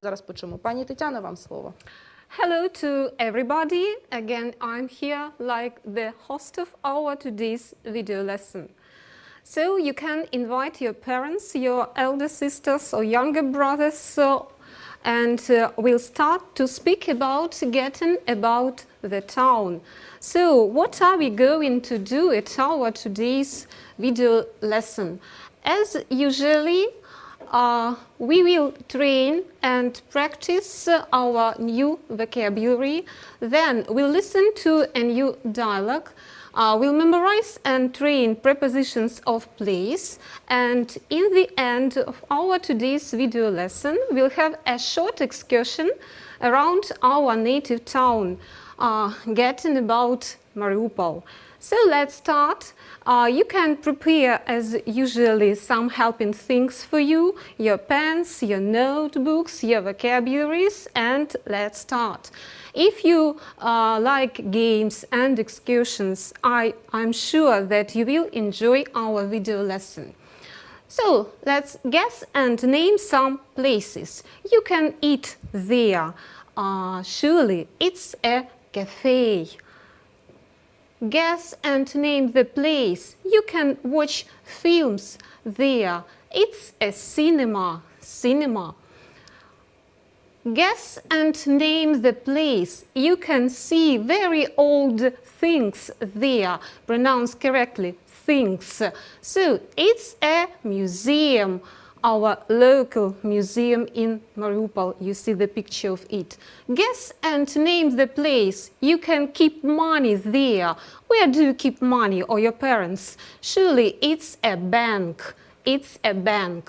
зараз почуємо. Пані Тетяно, вам слово. Hello to everybody. Again, I'm here like the host of our today's video lesson. So you can invite your parents, your elder sisters or younger brothers, and we'll start to speak about getting about the town. So what are we going to do at our today's video lesson? As usually, we will train and practice our new vocabulary. Then we'll listen to a new dialogue. We'll memorize and train prepositions of place. And in the end of our today's video lesson, we'll have a short excursion around our native town, getting about Mariupol. So let's start. You can prepare, as usually, some helping things for you, your pens, your notebooks, your vocabularies, and let's start. If you like games and excursions, I'm sure that you will enjoy our video lesson. So let's guess and name some places. You can eat there. Surely it's a cafe. Guess and name the place. You can watch films there. It's a cinema. Cinema. Guess and name the place. You can see very old things there. Pronounce correctly. Things. So it's a museum. Our local museum in Mariupol. You see the picture of it. Guess and name the place. You can keep money there. Where do you keep money, or your parents? Surely it's a bank. It's a bank.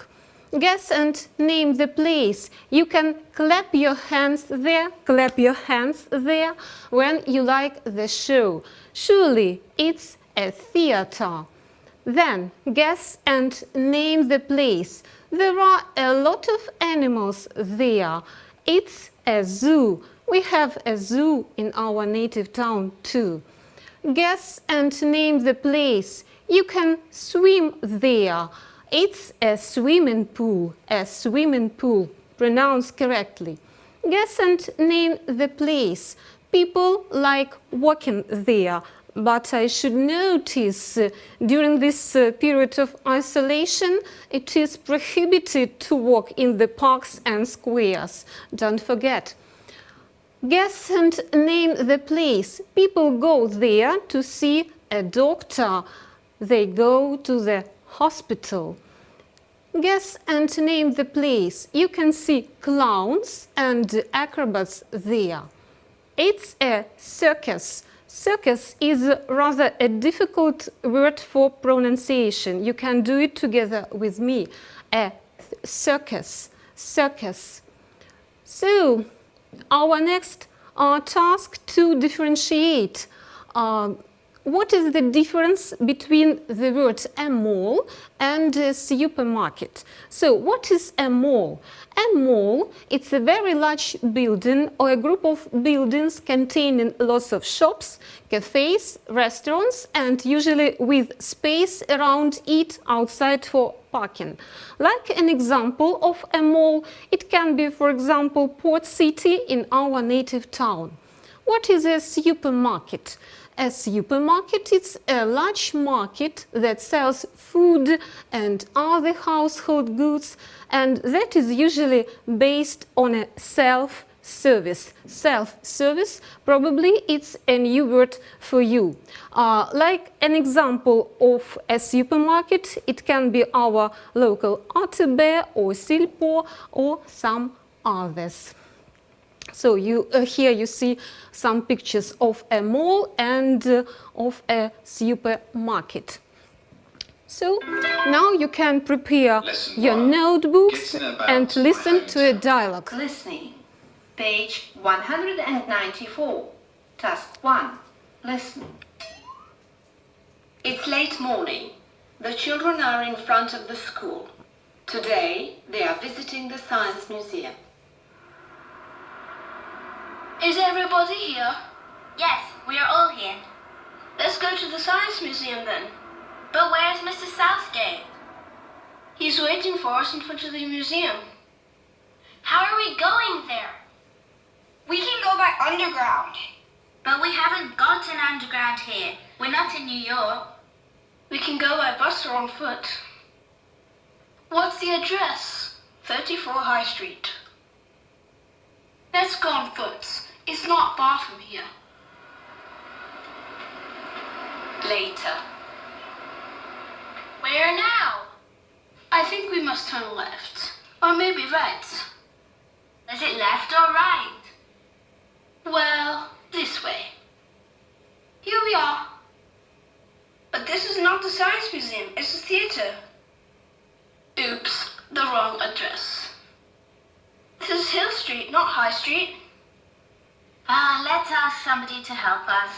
Guess and name the place. You can clap your hands there. Clap your hands there when you like the show. Surely it's a theater. Then guess and name the place. There are a lot of animals there. It's a zoo. We have a zoo in our native town too. Guess and name the place. You can swim there. It's a swimming pool. A swimming pool. Pronounce correctly. Guess and name the place. People like walking there. But I should notice during this period of isolation, it is prohibited to walk in the parks and squares. Don't forget. Guess and name the place. People go there to see a doctor. They go to the hospital. Guess and name the place. You can see clowns and acrobats there. It's a circus. Circus is rather a difficult word for pronunciation. You can do it together with me. A circus. Circus. So, our next task to differentiate. What is the difference between the word a mall and a supermarket? So, what is a mall? A mall, it's a very large building or a group of buildings containing lots of shops, cafes, restaurants, and usually with space around it outside for parking. Like an example of a mall, it can be, for example, Port City in our native town. What is a supermarket? A supermarket is a large market that sells food and other household goods, and that is usually based on a self-service. Self-service, probably it's a new word for you. Like an example of a supermarket, it can be our local ATB or Silpo or some others. So here you see some pictures of a mall and of a supermarket. So now you can prepare your notebooks and listen to a dialogue. Listening. Page 194. Task 1. Listen. It's late morning. The children are in front of the school. Today they are visiting the Science Museum. Is everybody here? Yes, we are all here. Let's go to the Science Museum then. But where's Mr. Southgate? He's waiting for us in front of the museum. How are we going there? We can go by underground. But we haven't got an underground here. We're not in New York. We can go by bus or on foot. What's the address? 34 High Street. Let's go on foot. It's not far from here. Later. Where now? I think we must turn left. Or maybe right. Is it left or right? Well, this way. Here we are. But this is not the Science Museum, it's the theater. Oops, the wrong address. This is Hill Street, not High Street. Let's ask somebody to help us.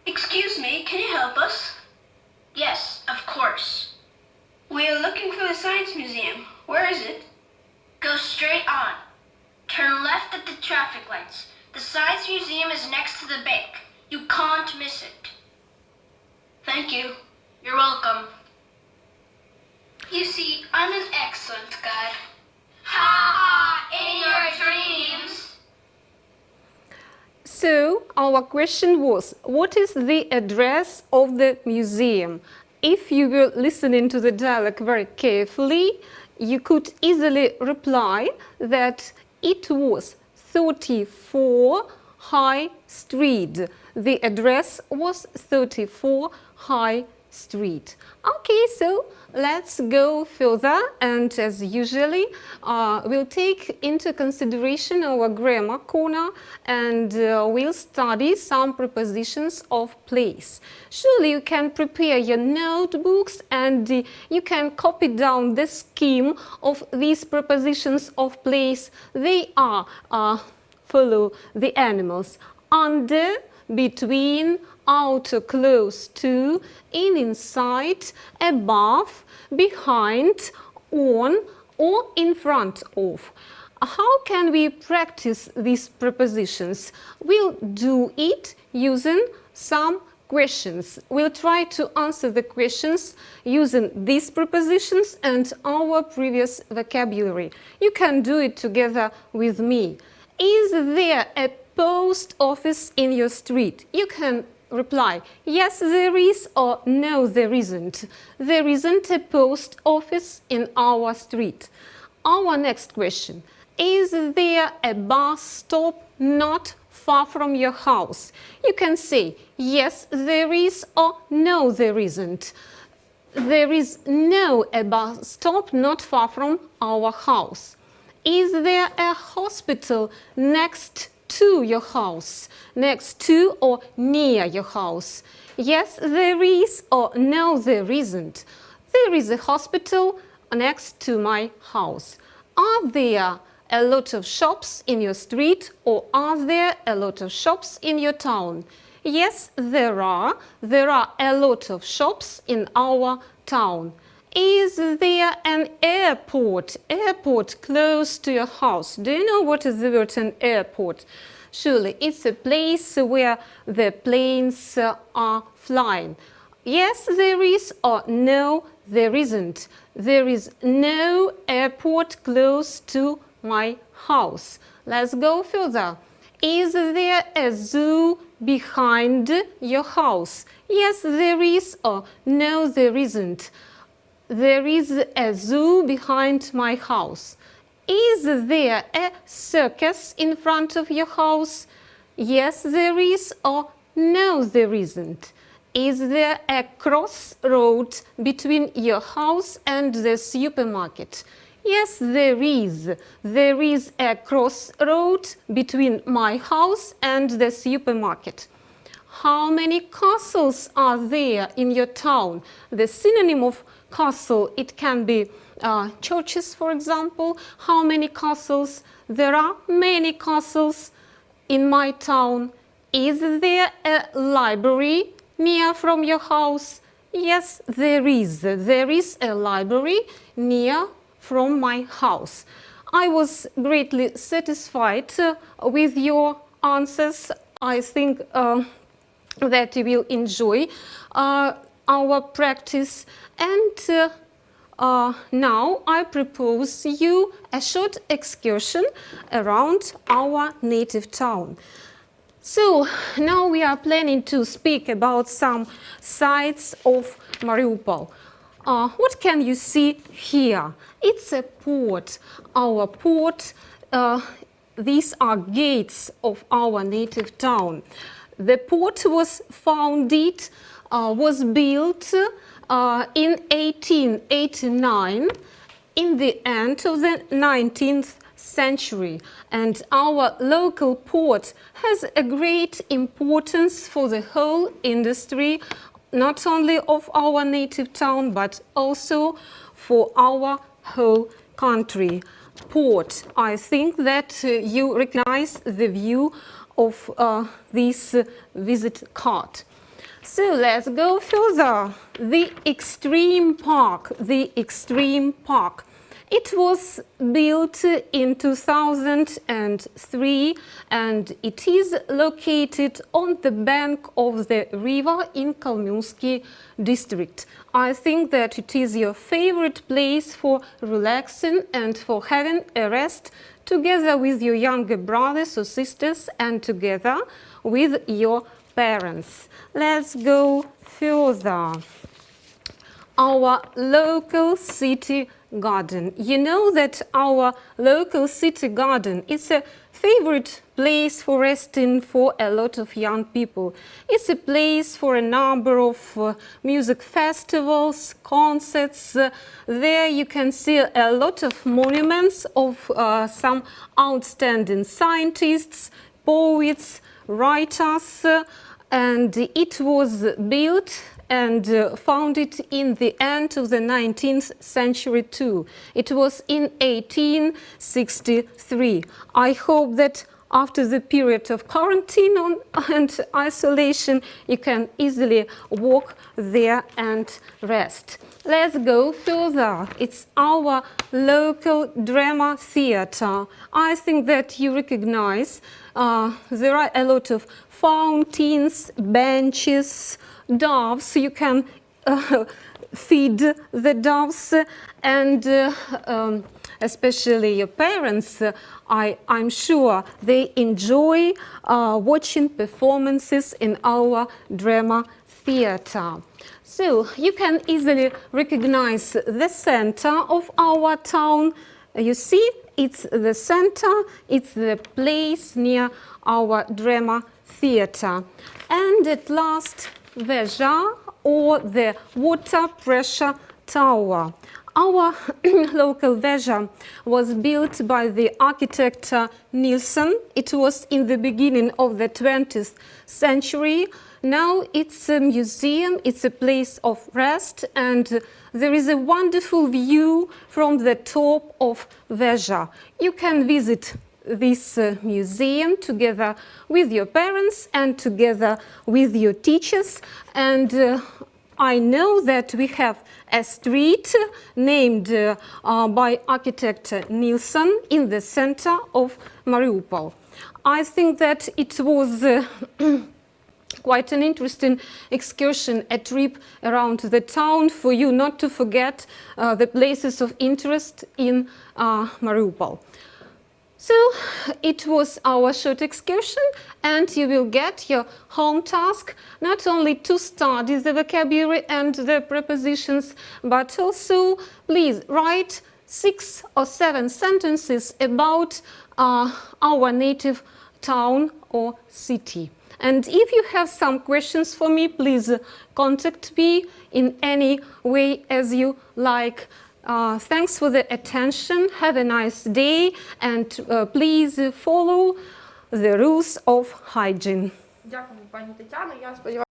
Excuse me, can you help us? Yes, of course. We are looking for the Science Museum. Where is it? Go straight on. Turn left at the traffic lights. The Science Museum is next to the bank. You can't miss it. Thank you. You're welcome. You see, I'm an excellent guide. Ha! In your dreams! So, our question was, what is the address of the museum? If you were listening to the dialogue very carefully, you could easily reply that it was 34 High Street. The address was 34 High Street. Okay, so let's go further, and as usually, we'll take into consideration our grammar corner, and we'll study some prepositions of place. Surely you can prepare your notebooks and you can copy down the scheme of these prepositions of place. They are follow the animals: under, between, outer, close to, in, inside, above, behind, on, or in front of. How can we practice these prepositions? We'll do it using some questions. We'll try to answer the questions using these prepositions and our previous vocabulary. You can do it together with me. Is there a post office in your street? You can reply, yes there is, or no there isn't. There isn't a post office in our street. Our next question, is there a bus stop not far from your house? You can say, yes there is, or no there isn't. There is no a bus stop not far from our house. Is there a hospital next to your house? Next to or near your house? Yes, there is, or no, there isn't. There is a hospital next to my house. Are there a lot of shops in your street, or are there a lot of shops in your town? Yes, there are. There are a lot of shops in our town. Is there an airport? Airport close to your house. Do you know what is the word an airport? Surely it's a place where the planes are flying. Yes, there is, or no, there isn't. There is no airport close to my house. Let's go further. Is there a zoo behind your house? Yes, there is, or no, there isn't. There is a zoo behind my house. Is there a circus in front of your house? Yes, there is, or no, there isn't. Is there a crossroad between your house and the supermarket? Yes, there is. There is a crossroad between my house and the supermarket. How many castles are there in your town? The synonym of castle, it can be churches, for example. How many castles? There are many castles in my town. Is there a library near from your house? Yes, there is. There is a library near from my house. I was greatly satisfied with your answers. I think that you will enjoy our practice. And now I propose you a short excursion around our native town. So now we are planning to speak about some sites of Mariupol. What can you see here? It's a port. Our port, these are gates of our native town. The port was founded, was built in 1889, in the end of the 19th century, and our local port has a great importance for the whole industry, not only of our native town but also for our whole country. Port, I think that you recognize the view of this visit card. So let's go further. The Extreme Park, the Extreme Park. It was built in 2003 and it is located on the bank of the river in Kalmynsky district. I think that it is your favorite place for relaxing and for having a rest together with your younger brothers or sisters and together with your parents. Let's go further. Our local city garden. You know that our local city garden is a favorite place for resting for a lot of young people. It's a place for a number of music festivals, concerts. There you can see a lot of monuments of some outstanding scientists, poets, writers, and it was built and founded in the end of the 19th century too. It was in 1863. I hope that after the period of quarantine and isolation, you can easily walk there and rest. Let's go further. It's our local drama theater. I think that you recognize there are a lot of fountains, benches, doves. You can feed the doves, and especially your parents, I'm sure they enjoy watching performances in our drama theater. So you can easily recognize the center of our town. You see, it's the center, it's the place near our drama theater. And at last, Veja, or the water pressure tower. Our local Veja was built by the architect Nilsson. It was in the beginning of the 20th century. Now it's a museum, it's a place of rest, and there is a wonderful view from the top of Veja. You can visit this museum together with your parents and together with your teachers. And I know that we have a street named by architect Nilsson in the center of Mariupol. I think that it was quite an interesting excursion, a trip around the town for you not to forget the places of interest in Mariupol. So it was our short excursion, and you will get your home task not only to study the vocabulary and the prepositions, but also please write 6 or 7 sentences about our native town or city. And if you have some questions for me, please contact me in any way as you like. Thanks for the attention. Have a nice day, and please follow the rules of hygiene. Дякую, пані Тетяно. Я сподіваюся,